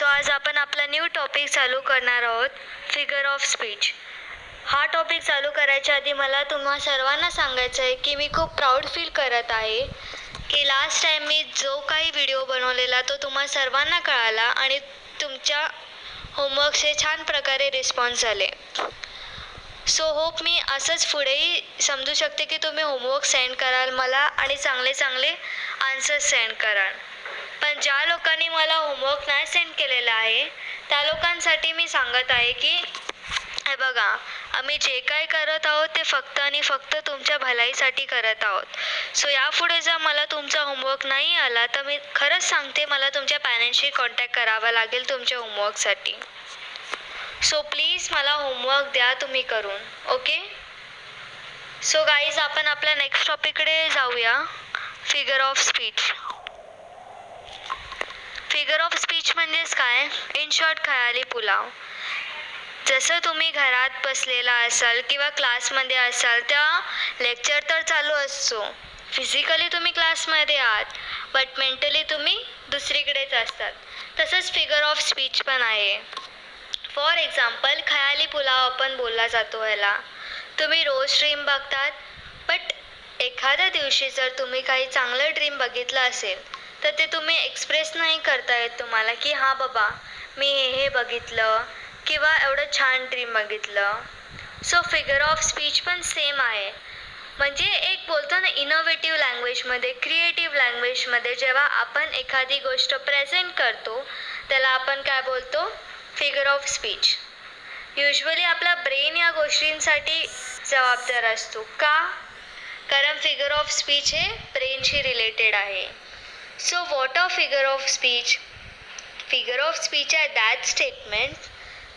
आज आपण आपला न्यू टॉपिक चालू करणार आहोत, फिगर ऑफ स्पीच. हा टॉपिक चालू करायच्या आधी मला तुम्हा सर्वांना सांगायचं आहे की मी खूप प्राऊड फील करत आहे की लास्ट टाईम मी जो काही व्हिडिओ बनवलेला तो तुम्हा सर्वांना कळाला आणि तुमच्या होमवर्कचे छान प्रकारे रिस्पॉन्स झाले. सो होप मी असंच पुढेही समजू शकते की तुम्ही होमवर्क सेंड कराल मला आणि चांगले चांगले आन्सर्स सेंड कराल. पण ज्या लोकांनी मला होमवर्क नाही सेंड केलेला आहे त्या लोकांसाठी मी सांगत आहे की हे बघा, आम्ही जे काय करत आहोत ते फक्त आणि फक्त तुमच्या भलाईसाठी करत आहोत. सो यापुढे जर मला तुमचा होमवर्क नाही आला तर मी खरंच सांगते मला तुमच्या पॅरेंट्सशी कॉन्टॅक्ट करावा लागेल तुमच्या होमवर्कसाठी. सो प्लीज मला होमवर्क द्या तुम्ही करून. ओके. सो गाईज, आपण आपल्या नेक्स्ट टॉपिककडे जाऊया, figure of speech. Figure of speech म्हणजेच काय? इन शॉर्ट, खयाली पुलाव. जसं तुम्ही घरात बसलेला असाल किंवा क्लासमध्ये असाल, त्या लेक्चर तर चालू असतो, फिजिकली तुम्ही क्लासमध्ये आहात बट मेंटली तुम्ही दुसरीकडेच असतात. तसंच फिगर ऑफ स्पीच पण आहे. फॉर एक्झाम्पल, खयाली पुलाव आपण बोलला जातो ह्याला. तुम्ही रोज ड्रीम बघतात बट एखाद्या दिवशी जर तुम्ही काही चांगलं ड्रीम बघितलं असेल तर ते तुम्ही एक्सप्रेस नाही करता येत तुम्हाला की हां बाबा मी हे बघितलं किंवा एवढं छान ड्रीम बघितलं. सो फिगर ऑफ स्पीच पण सेम आहे. म्हणजे एक बोलतो ना इनोव्हेटिव्ह लँग्वेजमध्ये, क्रिएटिव्ह लँग्वेजमध्ये जेव्हा आपण एखादी गोष्ट प्रेझेंट करतो त्याला आपण काय बोलतो? Figure of speech. युजली आपला ब्रेन या गोष्टींसाठी जबाबदार असतो. का? कारण फिगर ऑफ स्पीच हे ब्रेनशी रिलेटेड आहे. So what of figure of speech? Figure of speech are that statement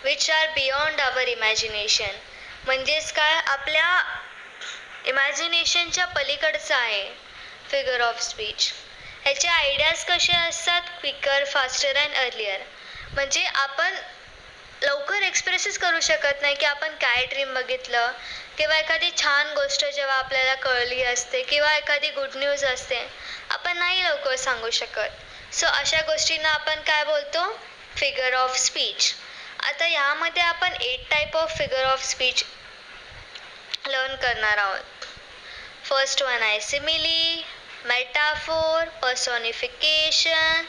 which are beyond our imagination. म्हणजेच काय, आपल्या इमॅजिनेशनच्या पलीकडचं आहे फिगर ऑफ स्पीच. ह्याचे आयडियाज कसे असतात? Quicker, faster and earlier. म्हणजे आपण लवकर एक्सप्रेसच करू शकत नाही की आपण काय ड्रीम बघितलं किंवा एखादी छान गोष्ट जेव्हा आपल्याला कळली असते किंवा एखादी गुड न्यूज असते, आपण नाही लवकर सांगू शकत. सो अशा गोष्टींना आपण काय बोलतो? Figure of speech. आता यामध्ये आपण 8 type of figure of speech learn करणार आहोत. फर्स्ट वन आहे simile, metaphor, personification,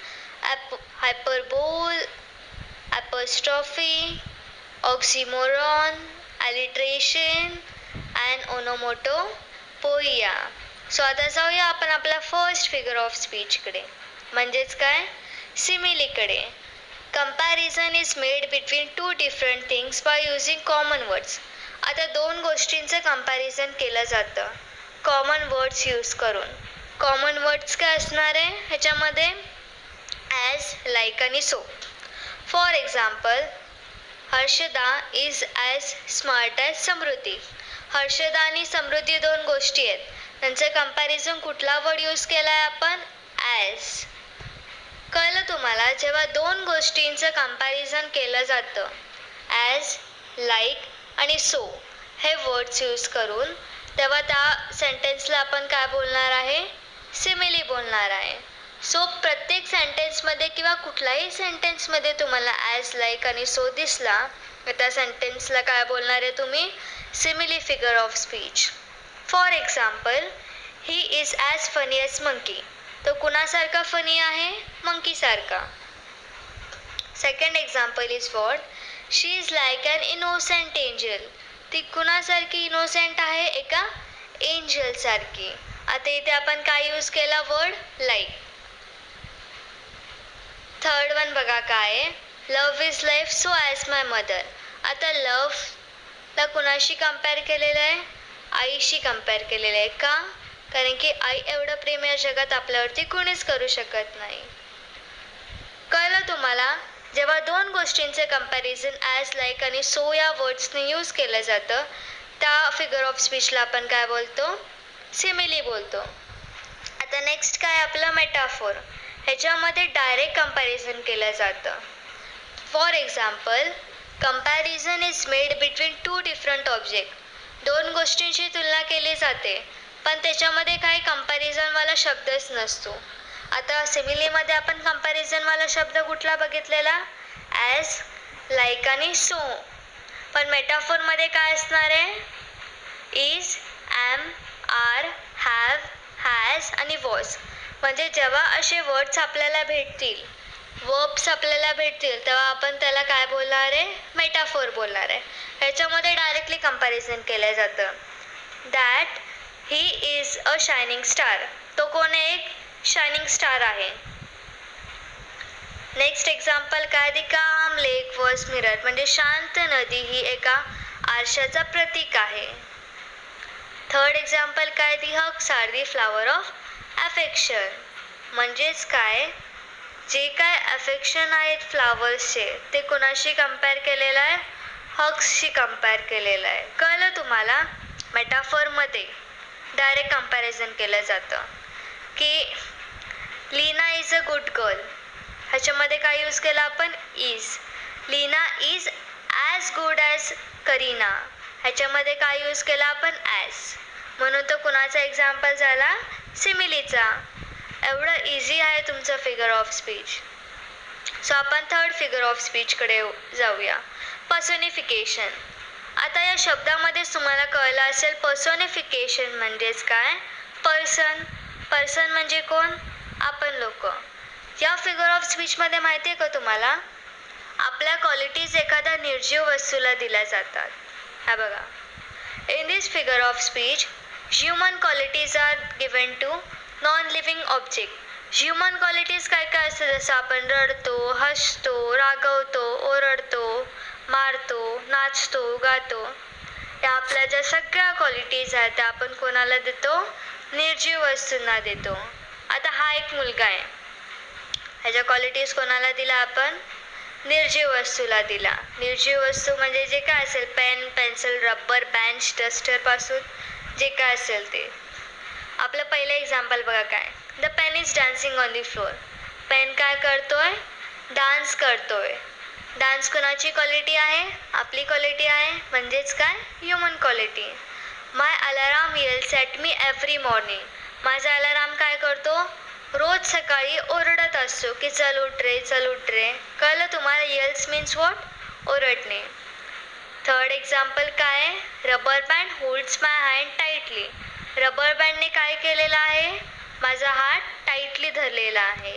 hyperbole, apostrophe, oxymoron, alliteration and onomatopoeia. So आता जाऊया आपण आपल्या फर्स्ट फिगर ऑफ स्पीचकडे, म्हणजेच काय? सिमिलीकडे. Comparison is made between 2 different things by using common words. आता 2 गोष्टींचं कंपॅरिझन केलं जातं कॉमन वर्ड्स यूज करून. कॉमन वर्ड्स काय असणार आहे ह्याच्यामध्ये? ॲज, लाईक आणि so. For example, Harshada is as smart as Samruddhi. Harshada आणि समृद्धी 2 गोष्टी आहेत, त्यांचं कंपॅरिझन कुठला वर्ड यूज केला आहे आपण? ॲज. कळलं तुम्हाला? जेव्हा 2 गोष्टींचं कंपॅरिझन केलं जातं ॲज, लाईक आणि सो हे वर्ड्स यूज करून, तेव्हा त्या सेंटेन्सला आपण काय बोलणार आहे? सिमिली बोलणार आहे. सो प्रत्येक सेंटेन्समध्ये किंवा कुठल्याही सेंटेन्समध्ये तुम्हाला ॲज, लाईक आणि सो दिसला तर त्या सेंटेन्सला काय बोलणार आहे तुम्ही? Simile figure of speech. For example, he is as funny as monkey. तो कुणासारखा फनी आहे? मंकीसारखा. Second example is what? She is like an innocent angel. ती कुणासारखी इनोसेंट आहे? एका एंजलसारखी. आता इथे आपण काय यूज केला? Word like. थर्ड वन बघा काय आहे? Love is life so as my mother. आता लव्हला कुणाशी कम्पेअर केलेलं आहे? आईशी कम्पेअर केलेलं आहे. का? कारण की आई एवढं प्रेम या जगात आपल्यावरती कोणीच करू शकत नाही. कळलं तुम्हाला? जेव्हा 2 गोष्टींचे कंपॅरिझन ॲज, लाईक आणि सो या वर्ड्सने यूज केलं जातं त्या फिगर ऑफ स्पीचला आपण काय बोलतो? सिमिली बोलतो. आता नेक्स्ट काय आपलं? मेटाफोर. ह्याच्यामध्ये डायरेक्ट कंपॅरिझन केलं जातं. For example, comparison is made between 2 different object. 2 गोष्टींची तुलना केली जाते पण त्याच्यामध्ये काही कंपॅरिझनवाला शब्दच नसतो. आता सिमिलीमध्ये आपण कंपॅरिझनवाला शब्द कुठला बघितलेला? ॲज, लाईक आणि सो. पण मेटाफोरमध्ये काय असणार आहे? Is, am, are, have, has आणि वॉज. म्हणजे जेव्हा असे वर्ड्स आपल्याला भेटतील, वर्ब्स आपल्याला भेटतील, तेव्हा आपण त्याला काय बोलणार आहे? मेटाफोर बोलणार आहे. ह्याच्यामध्ये डायरेक्टली कंपॅरिझन केलं जातं. That he is a shining star. तो कोण आहे? एक शायनिंग स्टार आहे. नेक्स्ट एक्झाम्पल काय? दी काम लेक वॉज मिरर. म्हणजे शांत नदी ही एका आरशाचा प्रतीक आहे. थर्ड एक्झाम्पल काय? The hugs are the flower of affection. म्हणजेच काय? जे काय अफेक्शन आहेत फ्लावर्सचे ते कोणाशी कंपेअर केलेलं आहे? हग्सशी कंपेअर केलेलं आहे. कळलं तुम्हाला? मेटाफोरमध्ये डायरेक्ट कंपॅरिझन केलं जातं की Leena is a good girl. ह्याच्यामध्ये काय यूज केलं आपण? Is. Leena is as good as Kareena. ह्याच्यामध्ये काय यूज केला आपण? ॲज. म्हणून तो कुणाचा एक्झाम्पल झाला? सिमिलीचा. एवढं इझी आहे तुमचं फिगर ऑफ स्पीच. सो आपण थर्ड फिगर ऑफ स्पीचकडे जाऊया. पर्सोनिफिकेशन. आता या शब्दामध्येच तुम्हाला कळलं असेल पर्सोनिफिकेशन म्हणजेच काय? पर्सन. पर्सन म्हणजे कोण? आपण लोक. या फिगर ऑफ स्पीचमध्ये माहिती आहे का तुम्हाला? आपल्या क्वालिटीज एखाद्या निर्जीव वस्तूला दिल्या जातात. हा बघा, in this figure of speech human qualities are given to non living object. Human qualities काय काय असतं? जसं आपण रडतो, हसतो, रागवतो, ओरडतो, मारतो, नाचतो, गातो. या आपल्या ज्या सगळ्या क्वालिटीज आहेत त्या आपण कोणाला देतो? निर्जीव वस्तूंना देतो. आता हा एक मुलगा आहे, ह्याच्या क्वालिटीज कोणाला दिला आपण? निर्जीव वस्तूला दिला. निर्जीव वस्तू म्हणजे जे काय असेल, pen, pencil, rubber, bench, duster पासून जे काय असेल ते. आपलं पहिलं एक्झाम्पल बघा काय? The pen is dancing on the floor. Pen काय करतोय? डान्स करतोय. डान्स कोणाची क्वालिटी आहे? आपली क्वालिटी आहे. म्हणजेच काय? Human quality. My alarm येल्स at me every morning. माझा अलार्म काय करतो? रोज सकाळी ओरडत असतो की चल उठ रे, चल उठ रे. कळलं तुम्हाला? येल्स मीन्स वॉट? ओरडणे. थर्ड एक्झाम्पल काय? रबर बँड होल्ड्स माय हँड टाईटली. रबर बँडने काय केलेलं आहे? माझा हात टाईटली धरलेला आहे.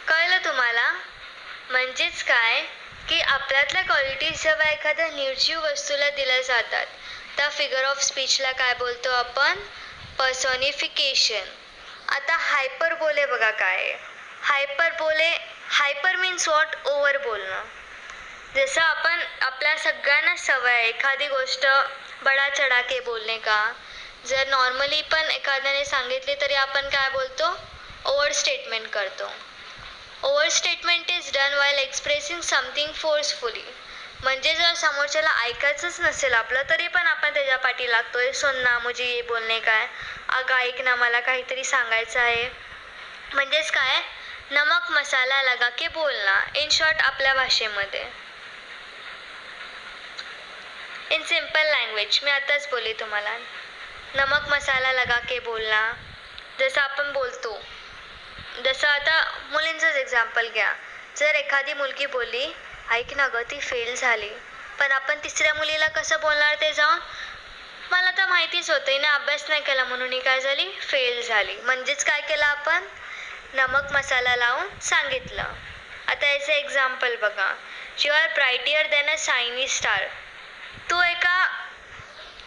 कळलं तुम्हाला? म्हणजेच काय की आपल्यातल्या क्वालिटीज जेव्हा एखाद्या निर्जीव वस्तूला दिल्या जातात त्या फिगर ऑफ स्पीचला काय बोलतो आपण? पर्सोनिफिकेशन. आता हायपरबोले बघा काय? हायपरबोले, हायपर मीन्स वॉट? ओव्हर बोलणं. जसं आपण आपल्या सगळ्यांना सवय आहे एखादी गोष्ट बडा चढा के बोलणे का. जर नॉर्मली पण एखाद्याने सांगितली तरी आपण काय बोलतो? ओव्हर स्टेटमेंट करतो. Over statement is done while expressing something forcefully. म्हणजे जर समोरच्याला ऐकायचंच नसेल आपलं तरी पण आपण त्याच्या पाठी लागतोय. सुनना मुझे ये बोलणे काय? अगं ऐक ना, मला काहीतरी सांगायचं आहे. म्हणजेच काय? नमक मसाला लगा के बोलना. इन शॉर्ट आपल्या भाषेमध्ये. इन सिम्पल लँग्वेज मी आताच बोलली तुम्हाला. नमक मसाला लगा के बोलना. जसं आपण बोलतो, जसं आता मुलींचंच एक्झाम्पल घ्या. जर एखादी मुलगी बोलली ऐक ना गं ती फेल झाली, पण आपण तिसऱ्या मुलीला कसं बोलणार ते जाऊन? मला तर माहितीच होतं हिने अभ्यास नाही केला म्हणून ही काय झाली? फेल झाली. म्हणजेच काय केलं आपण? नमक मसाला लावून सांगितलं. आता याचं एक्झाम्पल बघा. You are brighter than a shiny star. तू एका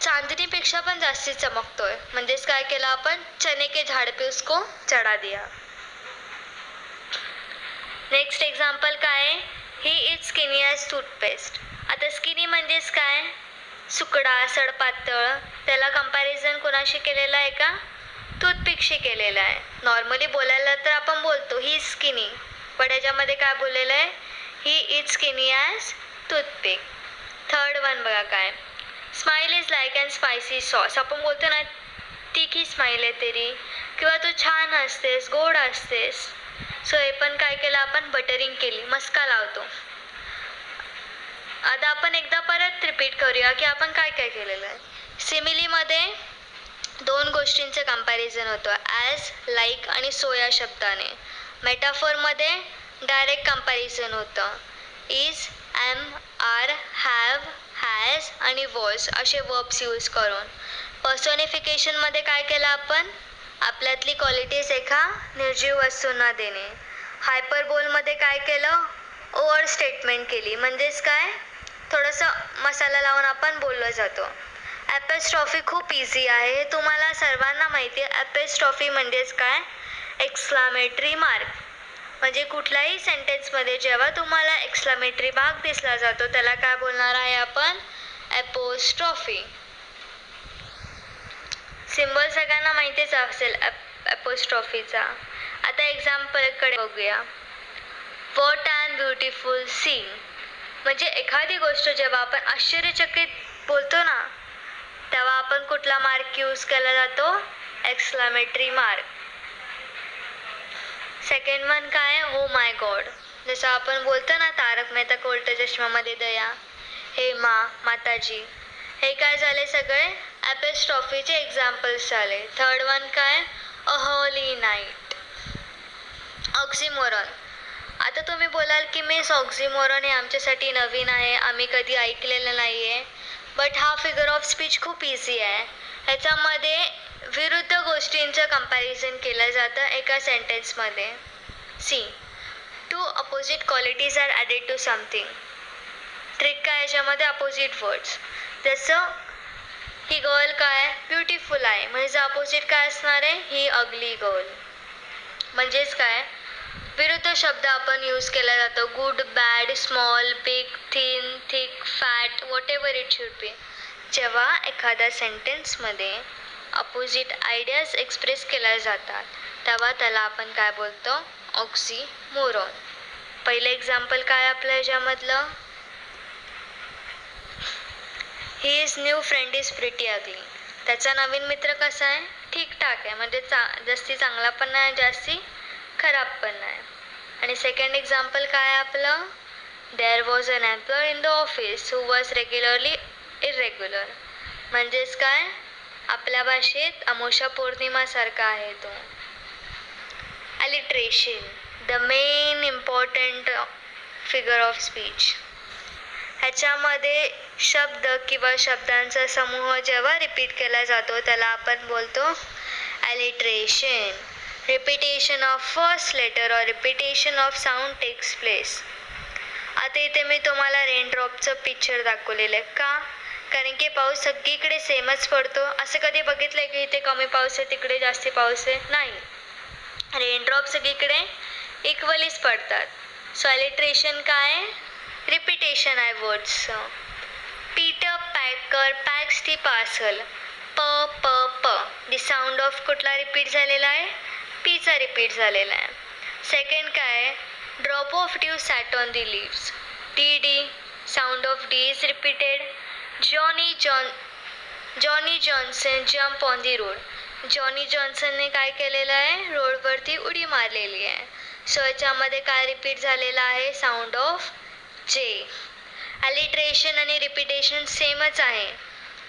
चांदणीपेक्षा पण जास्ती चमकतोय. म्हणजेच काय केलं आपण? चने के झाड पे उसको चढा दिया. नेक्स्ट एक्झाम्पल काय आहे? He is skinny as toothpaste. आता स्किनी म्हणजेच काय? सुकडा, सडपातळ. त्याला कंपॅरिझन कोणाशी केलेलं आहे का? टूथपिकशी केलेलं आहे. नॉर्मली बोलायला तर आपण बोलतो ही इज स्किनी, पण याच्यामध्ये काय बोललेलं आहे? He is skinny as toothpick. Third one बघा काय? Smile is like and spicy sauce. आपण बोलतो ना तिखी स्माइल आहे तेरी, किंवा तू छान असतेस, गोड असतेस. सो हे पण काय केलं आपण? बटरिंग केली, मस्का लावतो. आता आपण एकदा परत रिपीट करूया की आपण काय काय केलेलं आहे. सिमिलीमध्ये दोन गोष्टींचं कंपॅरिझन होतं, ॲज, लाईक आणि सो या शब्दाने. मेटाफोरमध्ये डायरेक्ट कंपॅरिझन होतं. Is, am, are, have, has आणि वॉज असे वर्ब्स यूज करून. पर्सोनिफिकेशनमध्ये काय केलं आपण? आपल्यातली क्वालिटीज एका निर्जीव वस्तूंना देणे. हायपरबोलमध्ये काय केलं? ओव्हर स्टेटमेंट केली. म्हणजेच काय? थोडंसं मसाला लावून आपण बोललो जातो. ॲपेस्ट्रॉफी खूप इझी आहे, हे तुम्हाला सर्वांना माहिती आहे. ॲपेस्ट्रॉफी म्हणजेच काय? Exclamatory mark. म्हणजे कुठल्याही सेंटेन्समध्ये जेव्हा तुम्हाला एक्सक्लामेटरी मार्क दिसला जातो त्याला काय बोलणार आहे आपण? ॲपोस्ट्रॉफी. सिम्बॉल सगळ्यांना माहितीच असेल ॲपोस्ट्रॉफीचा. आता एक्झाम्पलकडे बघूया. What an beautiful scene. म्हणजे एखादी गोष्ट जेव्हा आपण आश्चर्यचकित बोलतो ना तेव्हा आपण कुठला मार्क यूज केला जातो? Exclamatory mark. सेकंड वन काय? हो माय गॉड. जसं आपण बोलतो ना तारक मेहता का उलटा चष्मामध्ये दया, हे माताजी, हे काय झाले? सगळे ॲपेस्ट्रॉफीचे एक्झाम्पल्स झाले. थर्ड वन काय? अ होली नाईट. ऑक्सिमोरॉन. आता तुम्ही बोलाल की मिस ऑक्सिमोरॉन हे आमच्यासाठी नवीन आहे, आम्ही कधी ऐकलेलं नाही आहे. बट हा फिगर ऑफ स्पीच खूप इझी आहे. ह्याच्यामध्ये विरुद्ध गोष्टींचं कंपॅरिझन केलं जातं एका सेंटेन्समध्ये. See, two opposite qualities are added to something. Trick काय याच्यामध्ये? Opposite words. जसं ही गर्ल काय? ब्युटिफुल आहे. म्हणजे अपोजिट काय असणार आहे? ही अगली गर्ल. म्हणजेच काय? विरुद्ध शब्द आपण यूज केला जातो. Good, bad, small, big, thin, thick, fat, what ever it should be. जेव्हा एखाद्या सेंटेन्समध्ये अपोजिट आयडियाज एक्सप्रेस केल्या जातात तेव्हा त्याला आपण काय बोलतो? ऑक्सिमोरॉन. पहिलं एक्झाम्पल काय आपलं ह्याच्यामधलं? He is new friend is pretty ugly. त्याचा नवीन मित्र कसा आहे? ठीकठाक आहे. म्हणजे जास्ती चांगला पण नाही, जास्ती खराब पण नाही. आणि सेकंड एक्झाम्पल काय आपलं? There was an employee in the office who was regularly irregular. म्हणजेच काय? आपल्या भाषेत अमोशा पौर्णिमासारखा आहे तो. Alliteration, the main important figure of speech. ह्याच्यामध्ये शब्द किंवा शब्दांचा समूह जेव्हा रिपीट केला जातो त्याला आपण बोलतो alliteration. Repetition of first letter और repetition of sound takes place. आता इथे मी तुम्हाला रेनड्रॉपचं पिक्चर दाखवलेलं आहे. का? कारण की पाऊस सगळीकडे सेमच पडतो. असं कधी बघितलं आहे की इथे कमी पाऊस आहे तिकडे जास्ती पाऊस आहे? नाही. रेनड्रॉप सगळीकडे इक्वलीच पडतात. सो अलिट्रेशन काय? रिपिटेशन आहे वर्ड्सचं. Peter Packer packs the parcel. प प प. दी साऊंड ऑफ कुठला रिपीट झालेला आहे? पीचा रिपीट झालेला आहे. सेकंड काय? Drop of dew sat on the leaves. D D. Sound of D is repeated. Johnny Johnson jump on the road. Johnny जॉन्सनने काय केलेलं आहे? रोडवरती उडी मारलेली आहे. सो याच्यामध्ये काय रिपीट झालेलं आहे? Sound of J. अलिट्रेशन आणि रिपिटेशन सेमच आहे.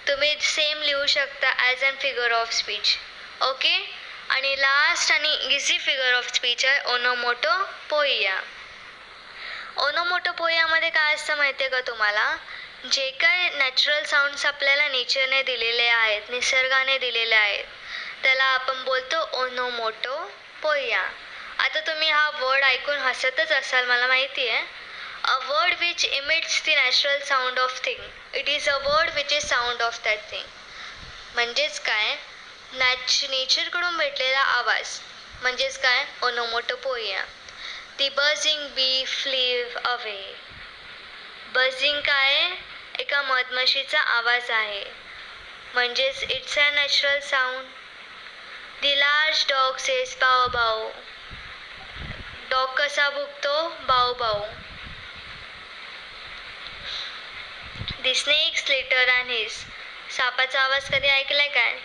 तुम्ही सेम लिहू शकता as an figure of speech. Okay. आणि लास्ट आणि इझी फिगर ऑफ स्पीच आहे ओनोमोटोपोइया. ओनोमोटोपोइयामध्ये काय असतं माहिती आहे का तुम्हाला? जे काय नॅचरल साऊंड्स आपल्याला नेचरने दिलेले आहेत, निसर्गाने दिलेले आहेत, त्याला आपण बोलतो ओनोमोटोपोइया. आता तुम्ही हा वर्ड ऐकून हसतच असाल मला माहिती आहे. A word which emits the natural sound of thing. It is a word which is sound of that thing. म्हणजेच काय? नेचरकडून भेटलेला आवाज. म्हणजेच काय? ओनोमोटोपोइया. दी बझिंग बी फ्लीव अवे. बझिंग काय? एका मधमाशीचा आवाज आहे. म्हणजेच it's a natural sound. The large dog says bow bow. Dog कसा भुकतो? Bow bow. The snake slither and hiss. सापाचा आवाज कधी ऐकलाय काय?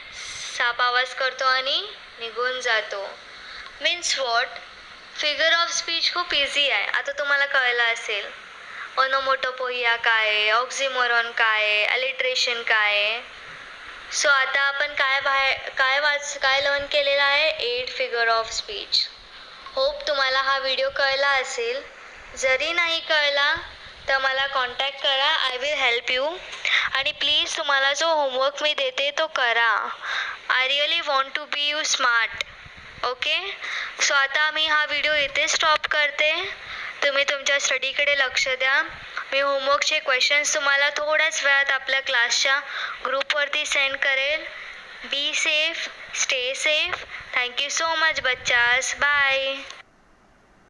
साप आवाज करतो आणि निघून जातो. Means what? Figure of speech खूप इझी आहे. आता तुम्हाला कळलं असेल ओनोमोटोपोइया काय आहे, ऑक्सिमोरॉन काय आहे, अलिट्रेशन काय आहे. सो आता आपण काय लर्न केलेलं आहे? 8 फिगर ऑफ स्पीच. होप तुम्हाला हा व्हिडिओ कळला असेल. जरी नाही कळला तर मला कॉन्टॅक्ट करा. I will help you. आणि प्लीज तुम्हाला जो होमवर्क मी देते तो करा. I really want to be you smart. Okay. So आता मी हा व्हिडिओ इथे स्टॉप करते. तुम्ही तुमच्या स्टडीकडे लक्ष द्या. मी होमवर्कचे क्वेश्चन्स तुम्हाला थोड्याच वेळात आपल्या क्लासच्या ग्रुपवरती सेंड करेल. Be safe, stay safe. Thank you so much बच्चास. बाय.